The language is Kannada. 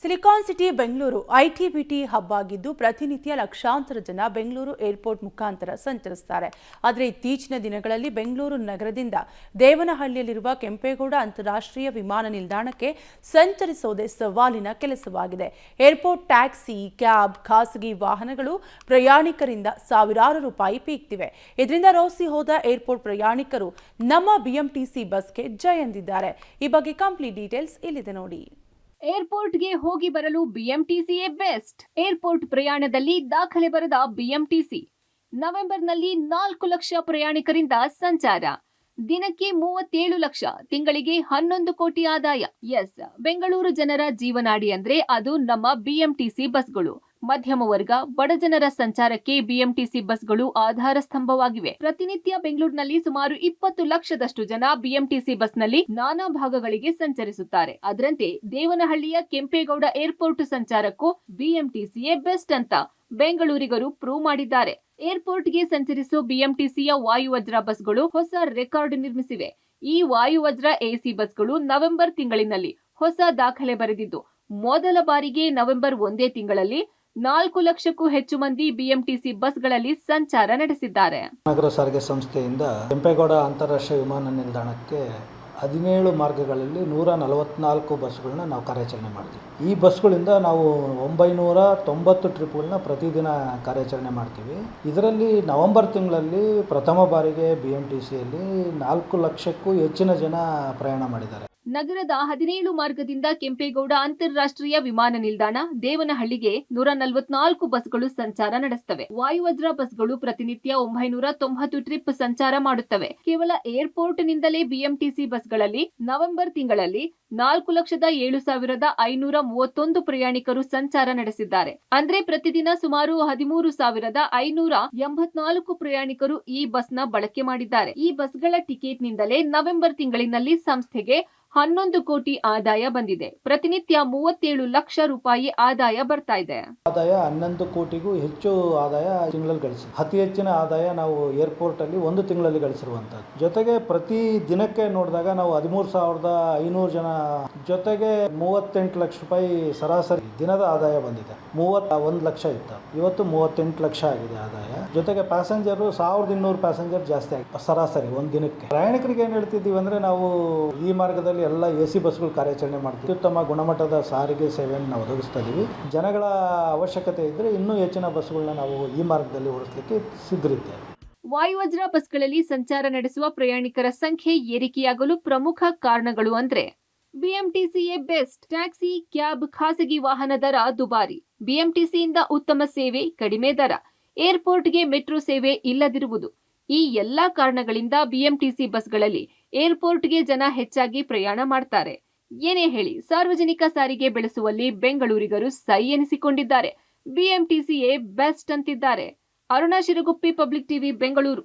Silicon city Bengaluru IT BT hub ಆಗಿದ್ದು ಪ್ರತಿನಿತ್ಯ ಲಕ್ಷಾಂತರ ಜನ ಬೆಂಗಳೂರು ಏರ್ಪೋರ್ಟ್ ಮುಖಾಂತರ ಸಂಚರಿಸುತ್ತಾರೆ. ಆದರೆ ಇತ್ತೀಚಿನ ದಿನಗಳಲ್ಲಿ ಬೆಂಗಳೂರು ನಗರದಿಂದ ದೇವನಹಳ್ಳಿಯಲ್ಲಿರುವ ಕೆಂಪೇಗೌಡ ಅಂತಾರಾಷ್ಟ್ರೀಯ ವಿಮಾನ ನಿಲ್ದಾಣಕ್ಕೆ ಸಂಚರಿಸುವುದೇ ಸವಾಲಿನ ಕೆಲಸವಾಗಿದೆ. ಏರ್ಪೋರ್ಟ್ ಟ್ಯಾಕ್ಸಿ, ಕ್ಯಾಬ್, ಖಾಸಗಿ ವಾಹನಗಳು ಪ್ರಯಾಣಿಕರಿಂದ ಸಾವಿರಾರು ರೂಪಾಯಿ ಪೀಕ್ತಿವೆ. ಇದರಿಂದ ರೋಸಿ ಹೋದ ಏರ್ಪೋರ್ಟ್ ಪ್ರಯಾಣಿಕರು ನಮ್ಮ ಬಿಎಂಟಿಸಿ ಬಸ್ಗೆ ಜೈ ಎಂದಿದ್ದಾರೆ. ಈ ಬಗ್ಗೆ ಕಂಪ್ಲೀಟ್ ಡೀಟೇಲ್ಸ್ ಇಲ್ಲಿದೆ ನೋಡಿ. ಏರ್ಪೋರ್ಟ್ಗೆ ಹೋಗಿ ಬರಲು ಬಿಎಂಟಿಸಿಯೇ ಬೆಸ್ಟ್. ಏರ್ಪೋರ್ಟ್ ಪ್ರಯಾಣದಲ್ಲಿ ದಾಖಲೆ ಬರದ ಬಿಎಂಟಿಸಿ. ನವೆಂಬರ್ನಲ್ಲಿ 4 ಲಕ್ಷ ಪ್ರಯಾಣಿಕರಿಂದ ಸಂಚಾರ. ದಿನಕ್ಕೆ 37 ಲಕ್ಷ, ತಿಂಗಳಿಗೆ 11 ಕೋಟಿ ಆದಾಯ. ಎಸ್, ಬೆಂಗಳೂರು ಜನರ ಜೀವನಾಡಿ ಅಂದ್ರೆ ಅದು ನಮ್ಮ ಬಿಎಂಟಿಸಿ ಬಸ್ಗಳು. ಮಧ್ಯಮ ವರ್ಗ, ಬಡಜನರ ಸಂಚಾರಕ್ಕೆ ಬಿಎಂಟಿಸಿ ಬಸ್ಗಳು ಆಧಾರ ಸ್ತಂಭವಾಗಿವೆ. ಪ್ರತಿನಿತ್ಯ ಬೆಂಗಳೂರಿನಲ್ಲಿ ಸುಮಾರು 20 ಲಕ್ಷದಷ್ಟು ಜನ ಬಿಎಂಟಿಸಿ ಬಸ್ನಲ್ಲಿ ನಾನಾ ಭಾಗಗಳಿಗೆ ಸಂಚರಿಸುತ್ತಾರೆ. ಅದರಂತೆ ದೇವನಹಳ್ಳಿಯ ಕೆಂಪೇಗೌಡ ಏರ್ಪೋರ್ಟ್ ಸಂಚಾರಕ್ಕೂ ಬಿಎಂಟಿಸಿಯೇ ಬೆಸ್ಟ್ ಅಂತ ಬೆಂಗಳೂರಿಗರು ಪ್ರೂವ್ ಮಾಡಿದ್ದಾರೆ. ಏರ್ಪೋರ್ಟ್ಗೆ ಸಂಚರಿಸೋ ಬಿಎಂಟಿಸಿಯ ವಾಯುವಜ್ರ ಬಸ್ಗಳು ಹೊಸ ರೆಕಾರ್ಡ್ ನಿರ್ಮಿಸಿವೆ. ಈ ವಾಯುವಜ್ರ ಎಸಿ ಬಸ್ಗಳು ನವೆಂಬರ್ ತಿಂಗಳಿನಲ್ಲಿ ಹೊಸ ದಾಖಲೆ ಬರೆದಿದ್ದು, ಮೊದಲ ಬಾರಿಗೆ ನವೆಂಬರ್ ಒಂದೇ ತಿಂಗಳಲ್ಲಿ 4 ಲಕ್ಷಕ್ಕೂ ಹೆಚ್ಚು ಮಂದಿ ಬಿಎಂಟಿಸಿ ಬಸ್ಗಳಲ್ಲಿ ಸಂಚಾರ ನಡೆಸಿದ್ದಾರೆ. ನಗರ ಸಾರಿಗೆ ಸಂಸ್ಥೆಯಿಂದ ಕೆಂಪೇಗೌಡ ಅಂತಾರಾಷ್ಟ್ರೀಯ ವಿಮಾನ ನಿಲ್ದಾಣಕ್ಕೆ 17 ಮಾರ್ಗಗಳಲ್ಲಿ 144 ಬಸ್ಗಳನ್ನ ನಾವು ಕಾರ್ಯಾಚರಣೆ ಮಾಡ್ತೀವಿ. ಈ ಬಸ್ಗಳಿಂದ ನಾವು 990 ಟ್ರಿಪ್ಗಳನ್ನ ಪ್ರತಿದಿನ ಕಾರ್ಯಾಚರಣೆ ಮಾಡ್ತೀವಿ. ಇದರಲ್ಲಿ ನವೆಂಬರ್ ತಿಂಗಳಲ್ಲಿ ಪ್ರಥಮ ಬಾರಿಗೆ ಬಿಎಂಟಿಸಿಯಲ್ಲಿ 4 ಲಕ್ಷಕ್ಕೂ ಹೆಚ್ಚಿನ ಜನ ಪ್ರಯಾಣ ಮಾಡಿದ್ದಾರೆ. ನಗರದ 17 ಮಾರ್ಗದಿಂದ ಕೆಂಪೇಗೌಡ ಅಂತಾರಾಷ್ಟ್ರೀಯ ವಿಮಾನ ನಿಲ್ದಾಣ ದೇವನಹಳ್ಳಿಗೆ 144 ಬಸ್ಗಳು ಸಂಚಾರ ನಡೆಸುತ್ತವೆ. ವಾಯುವಜ್ರ ಬಸ್ಗಳು ಪ್ರತಿನಿತ್ಯ 990 ಟ್ರಿಪ್ ಸಂಚಾರ ಮಾಡುತ್ತವೆ. ಕೇವಲ ಏರ್ಪೋರ್ಟ್ ನಿಂದಲೇ ಬಿಎಂಟಿಸಿ ಬಸ್ಗಳಲ್ಲಿ ನವೆಂಬರ್ ತಿಂಗಳಲ್ಲಿ 4,07,531 ಪ್ರಯಾಣಿಕರು ಸಂಚಾರ ನಡೆಸಿದ್ದಾರೆ. ಅಂದ್ರೆ ಪ್ರತಿದಿನ ಸುಮಾರು 13,584 ಪ್ರಯಾಣಿಕರು ಈ ಬಸ್ನ ಬಳಕೆ ಮಾಡಿದ್ದಾರೆ. ಈ ಬಸ್ಗಳ ಟಿಕೆಟ್ ನಿಂದಲೇ ನವೆಂಬರ್ ತಿಂಗಳಿನಲ್ಲಿ ಸಂಸ್ಥೆಗೆ 11 ಕೋಟಿ ಆದಾಯ ಬಂದಿದೆ. ಪ್ರತಿನಿತ್ಯ 37 ಲಕ್ಷ ರೂಪಾಯಿ ಆದಾಯ ಬರ್ತಾ ಇದೆ. ಆದಾಯ 11 ಕೋಟಿಗೂ ಹೆಚ್ಚು ಆದಾಯ ತಿಂಗಳಲ್ಲಿ ಗಳಿಸಿದೆ. ಅತಿ ಹೆಚ್ಚಿನ ಆದಾಯ ನಾವು ಏರ್ಪೋರ್ಟ್ ಅಲ್ಲಿ ಒಂದು ತಿಂಗಳಲ್ಲಿ ಗಳಿಸಿರುವಂತದ್ದು. ಜೊತೆಗೆ ಪ್ರತಿ ದಿನಕ್ಕೆ ನೋಡಿದಾಗ ನಾವು 13,500 ಜನ ಜೊತೆಗೆ 38 ಲಕ್ಷ ರೂಪಾಯಿ ಸರಾಸರಿ ದಿನದ ಆದಾಯ ಬಂದಿದೆ. 31 ಲಕ್ಷ ಇತ್ತು, ಇವತ್ತು 38 ಲಕ್ಷ ಆಗಿದೆ ಆದಾಯ. ಜೊತೆಗೆ ಪ್ಯಾಸೆಂಜರ್ 1,200 ಪ್ಯಾಸೆಂಜರ್ ಜಾಸ್ತಿ ಆಗಿದೆ ಸರಾಸರಿ ಒಂದು ದಿನಕ್ಕೆ. ಪ್ರಯಾಣಿಕರಿಗೆ ಏನ್ ಹೇಳ್ತಿದ್ದೀವಿ ಅಂದ್ರೆ ನಾವು ಈ ಮಾರ್ಗದಲ್ಲಿ ಎಲ್ಲ ಎಸಿ ಬಸ್ಗಳು ಕಾರ್ಯಾಚರಣೆ ಮಾಡ್ತೀವಿ. ಉತ್ತಮ ಗುಣಮಟ್ಟದ ಸಾರಿಗೆ ಸೇವೆಯನ್ನು ನಾವು ಒದಗಿಸ್ತಾ ಇದೀವಿ. ಜನಗಳ ಅವಶ್ಯಕತೆ ಇದ್ರೆ ಇನ್ನೂ ಹೆಚ್ಚಿನ ಬಸ್ಗಳನ್ನ ನಾವು ಈ ಮಾರ್ಗದಲ್ಲಿ ಓಡಿಸಲಿಕ್ಕೆ ಸಿದ್ಧರಿದ್ದೇವೆ. ವಾಯುವಜ್ರ ಬಸ್ಗಳಲ್ಲಿ ಸಂಚಾರ ನಡೆಸುವ ಪ್ರಯಾಣಿಕರ ಸಂಖ್ಯೆ ಏರಿಕೆಯಾಗಲು ಪ್ರಮುಖ ಕಾರಣಗಳು ಅಂದ್ರೆ ಬಿಎಂಟಿಸಿಯೇ ಬೆಸ್ಟ್. ಟ್ಯಾಕ್ಸಿ, ಕ್ಯಾಬ್, ಖಾಸಗಿ ವಾಹನ ದರ ದುಬಾರಿ. ಬಿಎಂಟಿಸಿಯಿಂದ ಉತ್ತಮ ಸೇವೆ, ಕಡಿಮೆ ದರ. ಏರ್ಪೋರ್ಟ್ಗೆ ಮೆಟ್ರೋ ಸೇವೆ ಇಲ್ಲದಿರುವುದು. ಈ ಎಲ್ಲಾ ಕಾರಣಗಳಿಂದ ಬಿಎಂಟಿಸಿ ಬಸ್ಗಳಲ್ಲಿ ಏರ್ಪೋರ್ಟ್ಗೆ ಜನ ಹೆಚ್ಚಾಗಿ ಪ್ರಯಾಣ ಮಾಡ್ತಾರೆ. ಏನೇ ಹೇಳಿ, ಸಾರ್ವಜನಿಕ ಸಾರಿಗೆ ಬೆಳೆಸುವಲ್ಲಿ ಬೆಂಗಳೂರಿಗರು ಸೈ ಎನಿಸಿಕೊಂಡಿದ್ದಾರೆ. ಬಿಎಂಟಿಸಿಯೇ ಬೆಸ್ಟ್ ಅಂತಿದ್ದಾರೆ. Aruna Shiraguppi, public TV, Bengaluru.